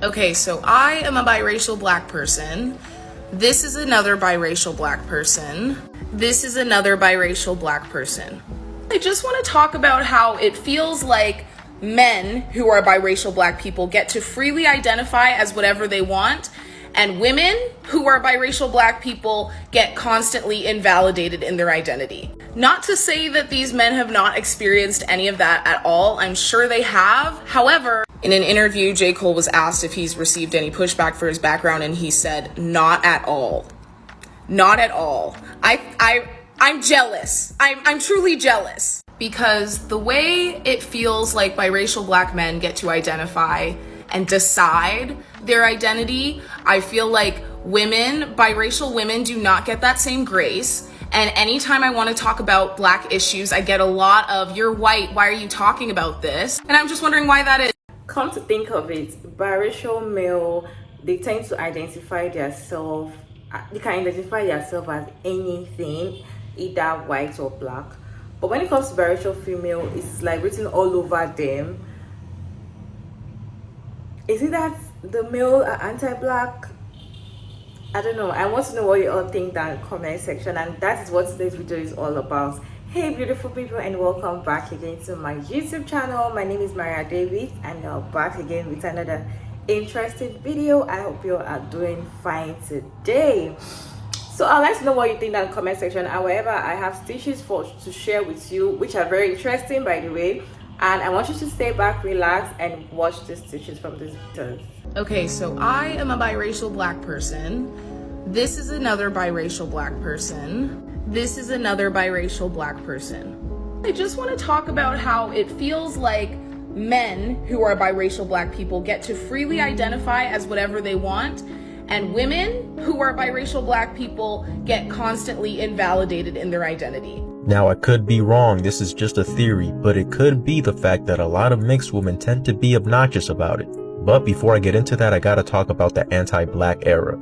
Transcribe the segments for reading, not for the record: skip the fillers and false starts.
Okay, so I am a biracial black person. This is another biracial black person. This is another biracial black person. I just want to talk about how it feels like men who are biracial black people get to freely identify as whatever they want, and women who are biracial black people get constantly invalidated in their identity. Not to say that these men have not experienced any of that at all. I'm sure they have. However, in an interview, J. Cole was asked if he's received any pushback for his background, and he said, not at all. Not at all. I'm jealous. I'm truly jealous. Because the way it feels like biracial black men get to identify and decide their identity, I feel like biracial women do not get that same grace. And anytime I want to talk about black issues, I get a lot of, you're white, why are you talking about this? And I'm just wondering why that is. Come to think of it, biracial male, they tend to identify themselves, they can identify themselves as anything, either white or black. But when it comes to biracial female, it's like written all over them. Is it that the male are anti-black? I don't know. I want to know what you all think down in the comment section, and that is what today's video is all about. Hey beautiful people, and welcome back again to my YouTube channel. My name is Maria David, and you're back again with another interesting video. I hope you are doing fine today. So I'd like to know what you think down in the comment section. However, I have stitches to share with you, which are very interesting, by the way. And I want you to stay back, relax, and watch the stitches from this video. Okay, so I am a biracial black person. This is another biracial black person. This is another biracial black person. I just want to talk about how it feels like men who are biracial black people get to freely identify as whatever they want, and women who are biracial black people get constantly invalidated in their identity. Now, I could be wrong, this is just a theory, but it could be the fact that a lot of mixed women tend to be obnoxious about it. But before I get into that, I gotta talk about the anti-black era.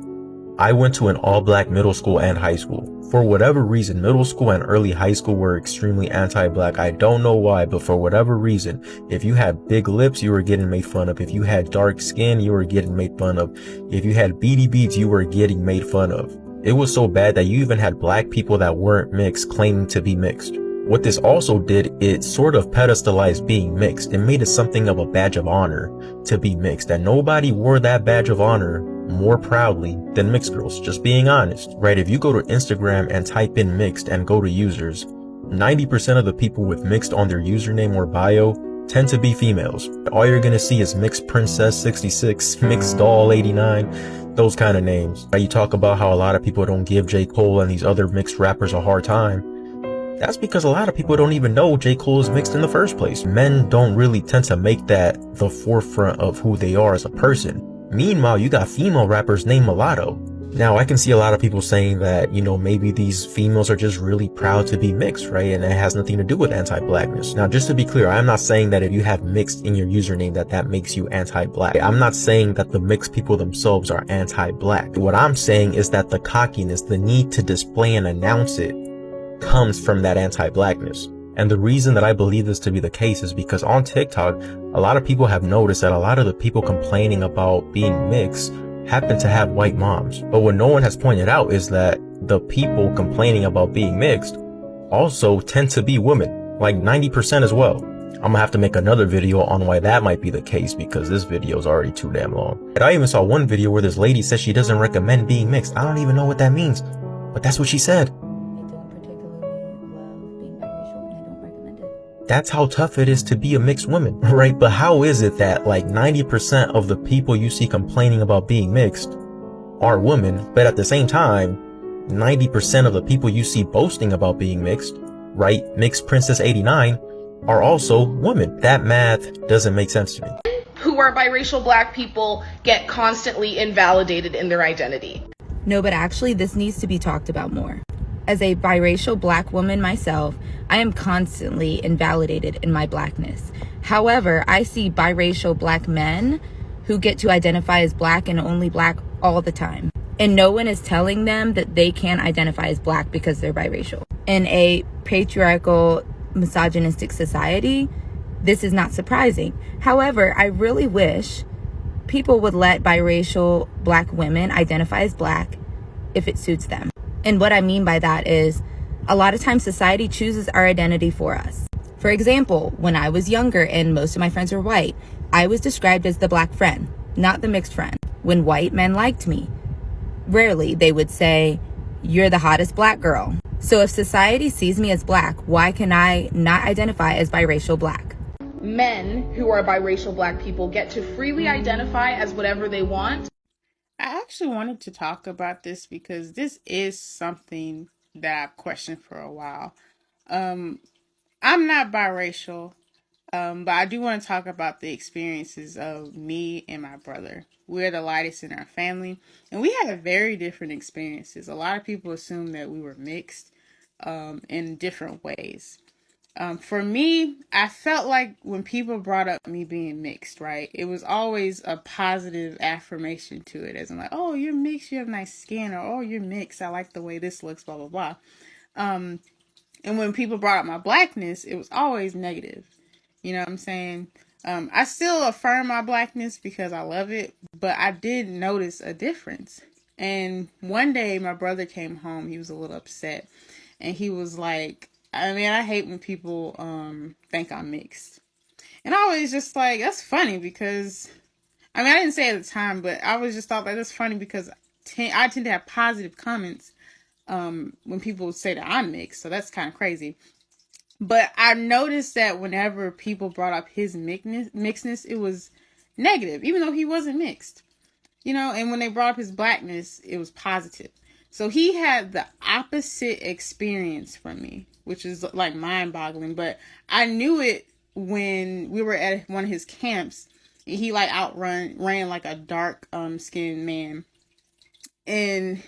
I went to an all-black middle school and high school. For whatever reason, middle school and early high school were extremely anti-black. I don't know why, but for whatever reason, if you had big lips, you were getting made fun of. If you had dark skin, you were getting made fun of. If you had beady beads, you were getting made fun of. It was so bad that you even had black people that weren't mixed claiming to be mixed. What this also did, it sort of pedestalized being mixed. It made it something of a badge of honor to be mixed, and nobody wore that badge of honor more proudly than mixed girls, just being honest, right? If you go to Instagram and type in mixed and go to users, 90% of the people with mixed on their username or bio tend to be females. All you're gonna see is mixed princess 66, mixed doll 89, those kind of names. You talk about how a lot of people don't give J. Cole and these other mixed rappers a hard time. That's because a lot of people don't even know J. Cole is mixed in the first place. Men don't really tend to make that the forefront of who they are as a person. Meanwhile, you got female rappers named Mulatto. Now, I can see a lot of people saying that, you know, maybe these females are just really proud to be mixed, right? And it has nothing to do with anti-blackness. Now, just to be clear, I'm not saying that if you have mixed in your username that makes you anti-black. I'm not saying that the mixed people themselves are anti-black. What I'm saying is that the cockiness, the need to display and announce it, comes from that anti-blackness. And the reason that I believe this to be the case is because on TikTok, a lot of people have noticed that a lot of the people complaining about being mixed happen to have white moms. But what no one has pointed out is that the people complaining about being mixed also tend to be women, like 90% as well. I'm gonna have to make another video on why that might be the case, because this video is already too damn long. And I even saw one video where this lady says she doesn't recommend being mixed. I don't even know what that means, but that's what she said. That's how tough it is to be a mixed woman, right? But how is it that like 90% of the people you see complaining about being mixed are women, but at the same time, 90% of the people you see boasting about being mixed, right? Mixed Princess 89 are also women. That math doesn't make sense to me. Who are biracial black people get constantly invalidated in their identity. No, but actually this needs to be talked about more. As a biracial black woman myself, I am constantly invalidated in my blackness. However, I see biracial black men who get to identify as black and only black all the time. And no one is telling them that they can't identify as black because they're biracial. In a patriarchal, misogynistic society, this is not surprising. However, I really wish people would let biracial black women identify as black if it suits them. And what I mean by that is a lot of times society chooses our identity for us. For example, when I was younger and most of my friends were white, I was described as the black friend, not the mixed friend. When white men liked me, rarely they would say, "You're the hottest black girl." So if society sees me as black, why can I not identify as biracial black? Men who are biracial black people get to freely identify as whatever they want. I actually wanted to talk about this because this is something that I've questioned for a while. I'm not biracial, but I do want to talk about the experiences of me and my brother. We're the lightest in our family, and we had very different experiences. A lot of people assume that we were mixed in different ways. For me, I felt like when people brought up me being mixed, right, it was always a positive affirmation to it, as in like, oh, you're mixed, you have nice skin, or oh, you're mixed, I like the way this looks, blah, blah, blah. And when people brought up my blackness, it was always negative. You know what I'm saying? I still affirm my blackness because I love it, but I did notice a difference. And one day my brother came home, he was a little upset, and he was like, I mean, I hate when people think I'm mixed. And I was just like, that's funny because, I mean, I didn't say it at the time, but I was just thought like, that's funny because I tend to have positive comments when people say that I'm mixed. So that's kind of crazy. But I noticed that whenever people brought up his mixedness, it was negative, even though he wasn't mixed. You know, and when they brought up his blackness, it was positive. So he had the opposite experience from me, which is like mind-boggling. But I knew it when we were at one of his camps. And he like ran like a dark skinned man. And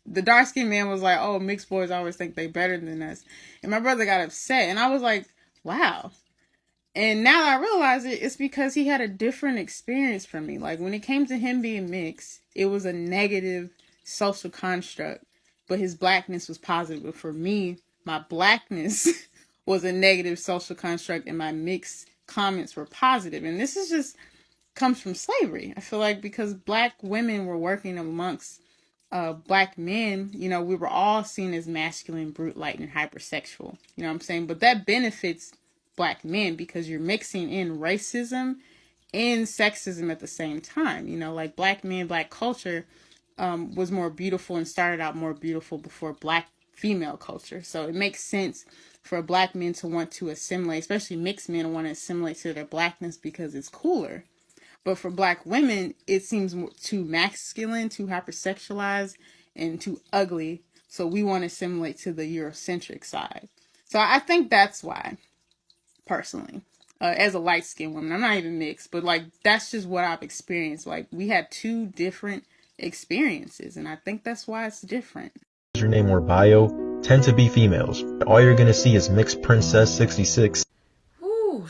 the dark skinned man was like, oh, mixed boys always think they better than us. And my brother got upset. And I was like, wow. And now that I realize it, it's because he had a different experience from me. Like when it came to him being mixed, it was a negative social construct, but his blackness was positive. But for me, my blackness was a negative social construct and my mixed comments were positive. And this is just comes from slavery. I feel like because black women were working amongst black men, you know, we were all seen as masculine, brute, light, and hypersexual. You know what I'm saying? But that benefits black men because you're mixing in racism and sexism at the same time. You know, like black men, black culture was more beautiful and started out more beautiful before black female culture. So it makes sense for black men to want to assimilate, especially mixed men want to assimilate to their blackness because it's cooler. But for black women, it seems too masculine, too hypersexualized, and too ugly. So we want to assimilate to the Eurocentric side. So I think that's why, personally, as a light-skinned woman, I'm not even mixed, but like that's just what I've experienced. Like we had two different experiences, and I think that's why it's different. Username or bio tend to be females. All you're gonna see is Mixed Princess 66.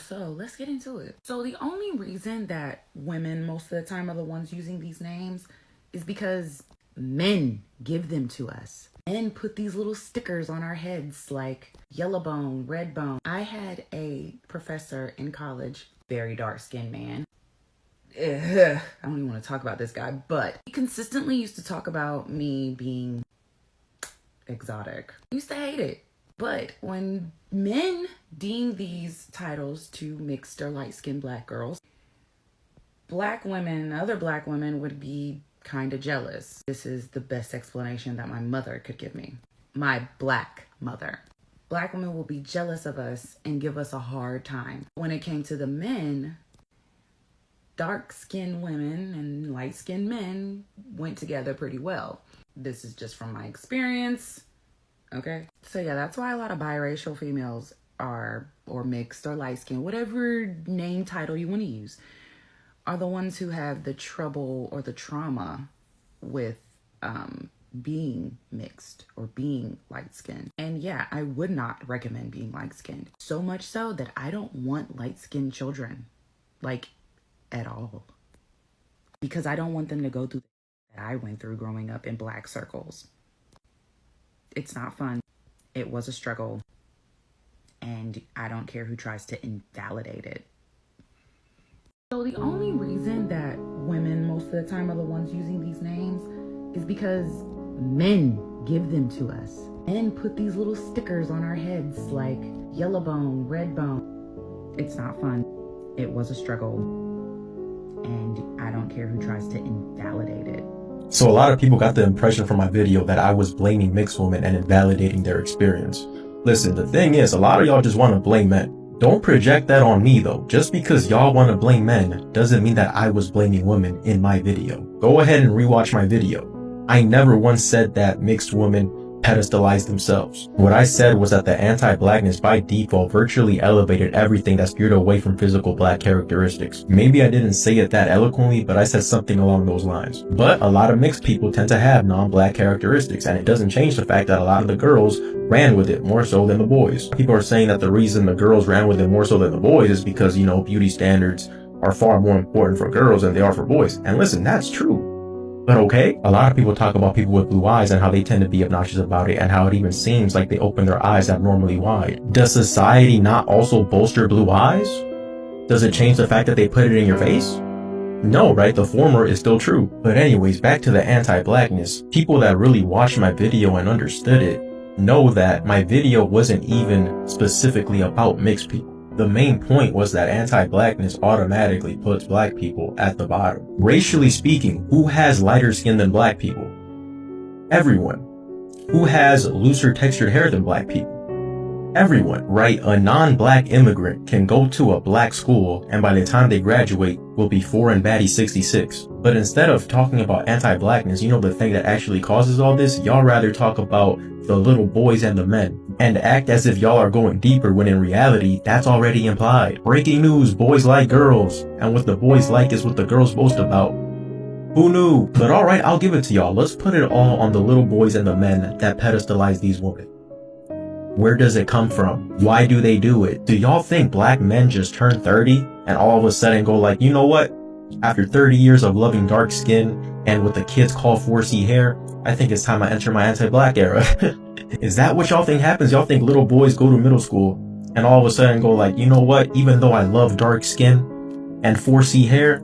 So let's get into it. So the only reason that women most of the time are the ones using these names is because men give them to us. Men put these little stickers on our heads like yellow bone, red bone. I had a professor in college, very dark-skinned man. I don't even want to talk about this guy, but he consistently used to talk about me being exotic. I used to hate it. But when men deem these titles to mixed or light-skinned black girls, black women, other black women would be kind of jealous. This is the best explanation that my mother could give me. My black mother. Black women will be jealous of us and give us a hard time. When it came to the men, dark-skinned women and light-skinned men went together pretty well. This is just from my experience. Okay. So yeah, that's why a lot of biracial females are, or mixed or light skinned, whatever name title you want to use, are the ones who have the trouble or the trauma with being mixed or being light skinned. And yeah, I would not recommend being light skinned. So much so that I don't want light skinned children, like at all. Because I don't want them to go through that I went through growing up in black circles. It's not fun. It was a struggle. And I don't care who tries to invalidate it. So the only reason that women most of the time are the ones using these names is because men give them to us. Men put these little stickers on our heads like yellow bone, red bone. It's not fun. It was a struggle. And I don't care who tries to invalidate it. So a lot of people got the impression from my video that I was blaming mixed women and invalidating their experience. Listen, the thing is, a lot of y'all just want to blame men. Don't project that on me though. Just because y'all want to blame men doesn't mean that I was blaming women in my video. Go ahead and rewatch my video. I never once said that mixed women pedestalize themselves. What I said was that the anti-blackness by default virtually elevated everything that's geared away from physical black characteristics. Maybe I didn't say it that eloquently, but I said something along those lines. But a lot of mixed people tend to have non-black characteristics, and it doesn't change the fact that a lot of the girls ran with it more so than the boys. People are saying that the reason the girls ran with it more so than the boys is because, you know, beauty standards are far more important for girls than they are for boys. And listen, that's true. But okay, a lot of people talk about people with blue eyes and how they tend to be obnoxious about it and how it even seems like they open their eyes abnormally wide. Does society not also bolster blue eyes? Does it change the fact that they put it in your face? No, right? The former is still true. But anyways, back to the anti-blackness. People that really watched my video and understood it know that my video wasn't even specifically about mixed people. The main point was that anti-blackness automatically puts black people at the bottom. Racially speaking, who has lighter skin than black people? Everyone. Who has looser textured hair than black people? Everyone, right? A non-black immigrant can go to a black school and by the time they graduate will be 4 and baddie 66. But instead of talking about anti-blackness, you know the thing that actually causes all this? Y'all rather talk about the little boys and the men and act as if y'all are going deeper when in reality, that's already implied. Breaking news, boys like girls. And what the boys like is what the girls boast about. Who knew? But alright, I'll give it to y'all. Let's put it all on the little boys and the men that pedestalize these women. Where does it come from? Why do they do it? Do y'all think black men just turn 30 and all of a sudden go like, you know what? After 30 years of loving dark skin and what the kids call 4C hair, I think it's time I enter my anti-black era. Is that what y'all think happens? Y'all think little boys go to middle school and all of a sudden go like, you know what? Even though I love dark skin and 4C hair,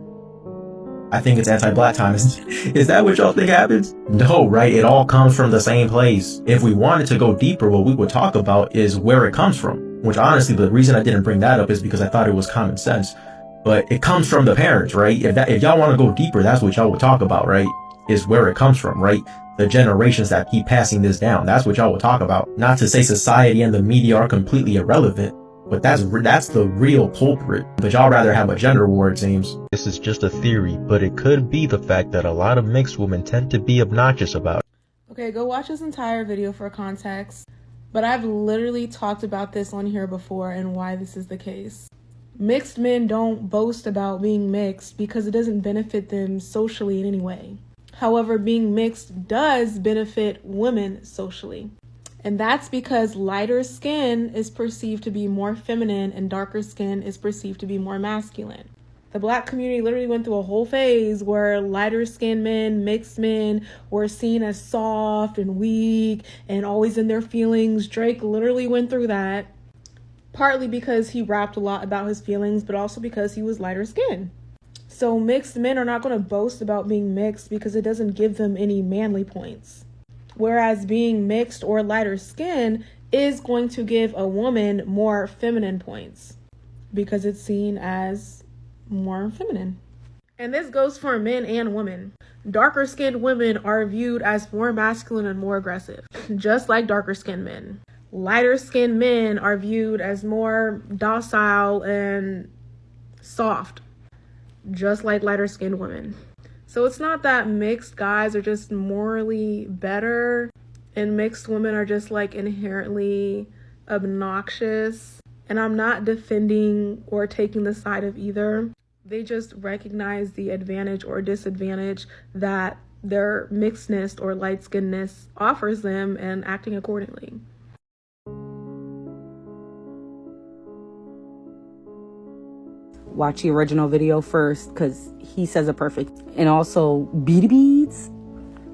I think it's anti-black time. Is that what y'all think happens? No, right? It all comes from the same place. If we wanted to go deeper, what we would talk about is where it comes from. Which honestly, the reason I didn't bring that up is because I thought it was common sense. But it comes from the parents, right? If y'all want to go deeper, that's what y'all would talk about, right? Is where it comes from, right? The generations that keep passing this down. That's what y'all would talk about. Not to say society and the media are completely irrelevant, but that's the real culprit. But y'all rather have a gender war, it seems. This is just a theory, but it could be the fact that a lot of mixed women tend to be obnoxious about it. Okay, go watch this entire video for context. But I've literally talked about this on here before and why this is the case. Mixed men don't boast about being mixed because it doesn't benefit them socially in any way. However, being mixed does benefit women socially. And that's because lighter skin is perceived to be more feminine and darker skin is perceived to be more masculine. The black community literally went through a whole phase where lighter skinned men, mixed men were seen as soft and weak and always in their feelings. Drake literally went through that, partly because he rapped a lot about his feelings, but also because he was lighter skinned. So mixed men are not going to boast about being mixed because it doesn't give them any manly points. Whereas being mixed or lighter skin is going to give a woman more feminine points because it's seen as more feminine. And this goes for men and women. Darker skinned women are viewed as more masculine and more aggressive, just like darker skinned men. Lighter skinned men are viewed as more docile and soft, just like lighter skinned women. So it's not that mixed guys are just morally better and mixed women are just like inherently obnoxious. And I'm not defending or taking the side of either. They just recognize the advantage or disadvantage that their mixedness or light-skinnedness offers them and acting accordingly. Watch the original video first because he says it perfect. And also, beady beads.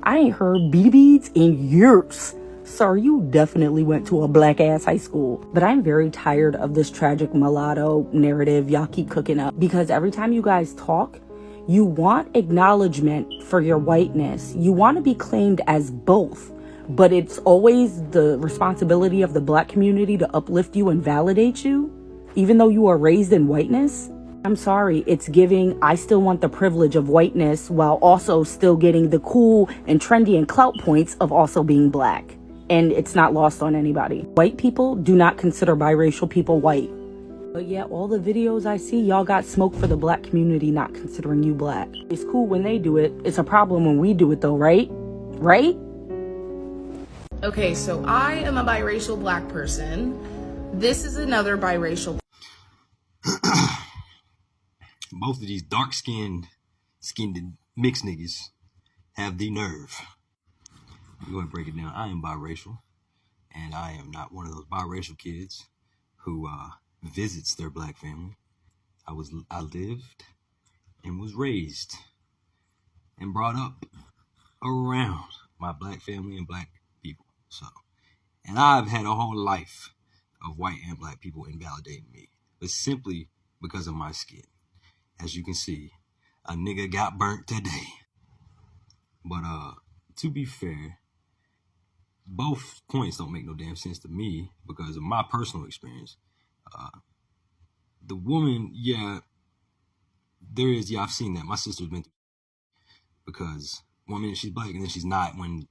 I ain't heard beady beads in years. Sir, you definitely went to a black ass high school. But I'm very tired of this tragic mulatto narrative y'all keep cooking up. Because every time you guys talk, You want acknowledgement for your whiteness. You want to be claimed as both. But it's always the responsibility of the black community to uplift you and validate you, even though you are raised in whiteness. I'm sorry, it's giving, I still want the privilege of whiteness while also still getting the cool and trendy and clout points of also being black. And it's not lost on anybody. White people do not consider biracial people white. But yeah, all the videos I see, y'all got smoke for the black community not considering you black. It's cool when they do it. It's a problem when we do it though, right? Right? Okay, so I am a biracial black person. This is another biracial. Both of these dark-skinned mixed niggas have the nerve. I'm going to break it down. I am biracial, and I am not one of those biracial kids who visits their black family. I lived and was raised and brought up around my black family and black people. So, and I've had a whole life of white and black people invalidating me, but simply because of my skin. As you can see, a nigga got burnt today. But to be fair, both points don't make no damn sense to me because of my personal experience. The woman, yeah, I've seen that. My sister's been through, because one minute she's black and then she's not when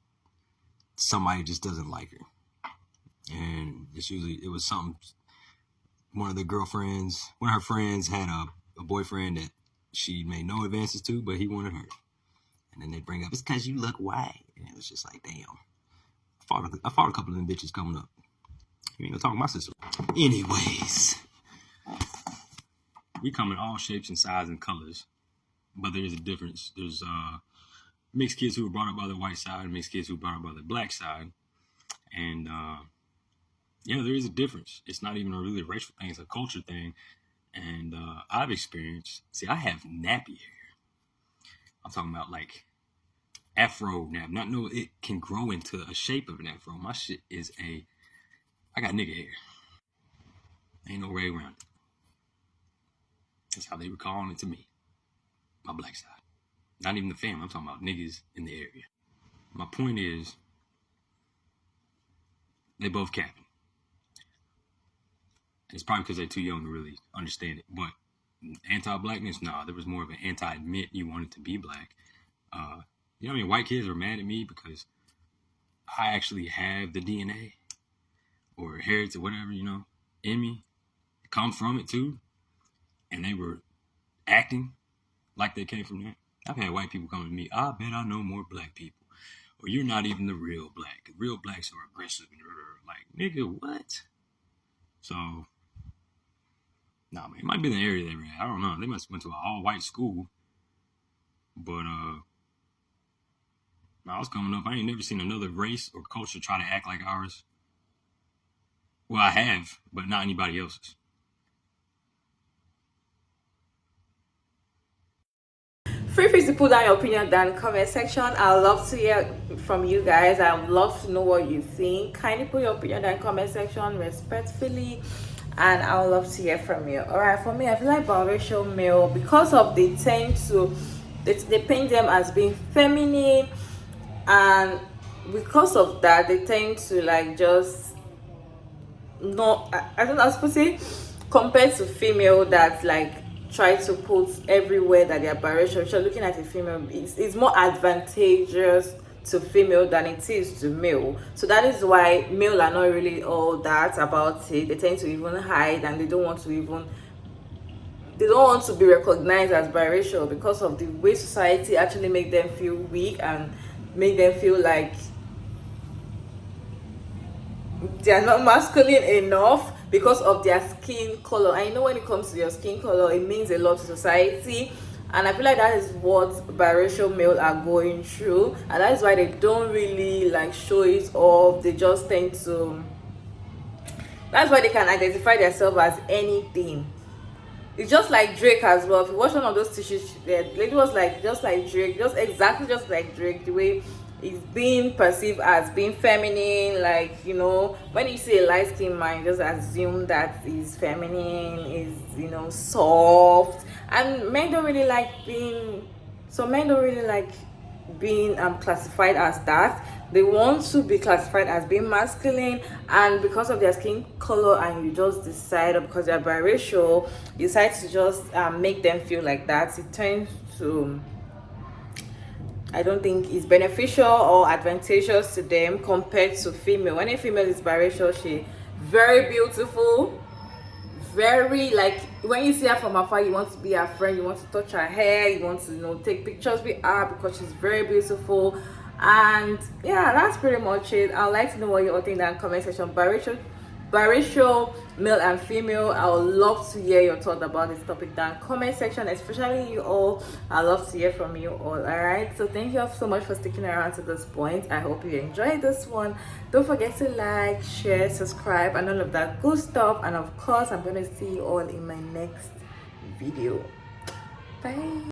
somebody just doesn't like her. And it was something, one of her friends had a boyfriend that she made no advances to, but he wanted her. And then they bring up, it's because you look white. And it was just like, damn. I fought a couple of them bitches coming up. You ain't gonna talk to my sister. Anyways, we come in all shapes and sizes and colors, but there is a difference. There's mixed kids who were brought up by the white side and mixed kids who were brought up by the black side. And yeah, there is a difference. It's not even a really racial thing. It's a culture thing. And I've experienced, I have nappy hair. I'm talking about like afro nap. It can grow into a shape of an afro. My shit is I got nigga hair. Ain't no way around it. That's how they were calling it to me. My black side. Not even the family. I'm talking about niggas in the area. My point is, they both capping. It's probably because they're too young to really understand it. But anti-blackness, nah, there was more of an anti-admit you wanted to be black. You know what I mean? White kids are mad at me because I actually have the DNA or heritage or whatever, in me. Come from it too. And they were acting like they came from that. I've had white people come to me, I bet I know more black people. Or you're not even the real black. Real blacks are aggressive. Like, nigga, what? So, nah, man, it might be the area they were at. I don't know. They must have went to an all-white school. But, when I was coming up, I ain't never seen another race or culture try to act like ours. Well, I have, but not anybody else's. Feel free to put down your opinion down in the comment section. I'd love to hear from you guys. I would love to know what you think. Kindly put your opinion down in the comment section respectfully, and I would love to hear from you. Alright, for me, I feel like biracial male, because of they paint them as being feminine, and because of that they tend to like just not, I don't know how to put it, compared to female that like try to put everywhere that they are biracial. If you're looking at a female, it's more advantageous to female than it is to male. So that is why male are not really all that about it. They tend to even hide, and they don't want to be recognized as biracial because of the way society actually make them feel weak and make them feel like they are not masculine enough because of their skin color. And when it comes to your skin color, it means a lot to society, and I feel like that is what biracial males are going through, and that is why they don't really like show it off. They just tend to, that's why they can identify themselves as anything. It's just like Drake as well. If you watch one of those tissues, the lady was like just like Drake, just exactly just like Drake, the way is being perceived as being feminine. Like, you know, when you see a light-skinned man, just assume that he's feminine, is, you know, soft. And men don't really like being, so men don't really like being classified as that. They want to be classified as being masculine, and because of their skin color, and you just decide, or because they're biracial, you decide to just make them feel like that. It turns to, I don't think it's beneficial or advantageous to them compared to female. When a female is biracial, she very beautiful, very, like, when you see her from afar, you want to be her friend, you want to touch her hair, you want to, you know, take pictures with her because she's very beautiful. And yeah, that's pretty much it. I'd like to know what you all think in the comment section. Biracial, male and female. I would love to hear your thoughts about this topic down comment section, especially you all. I love to hear from you all. All right, so thank you all so much for sticking around to this point. I hope you enjoyed this one. Don't forget to like, share, subscribe, and all of that good stuff. And of course, I'm gonna see you all in my next video. Bye.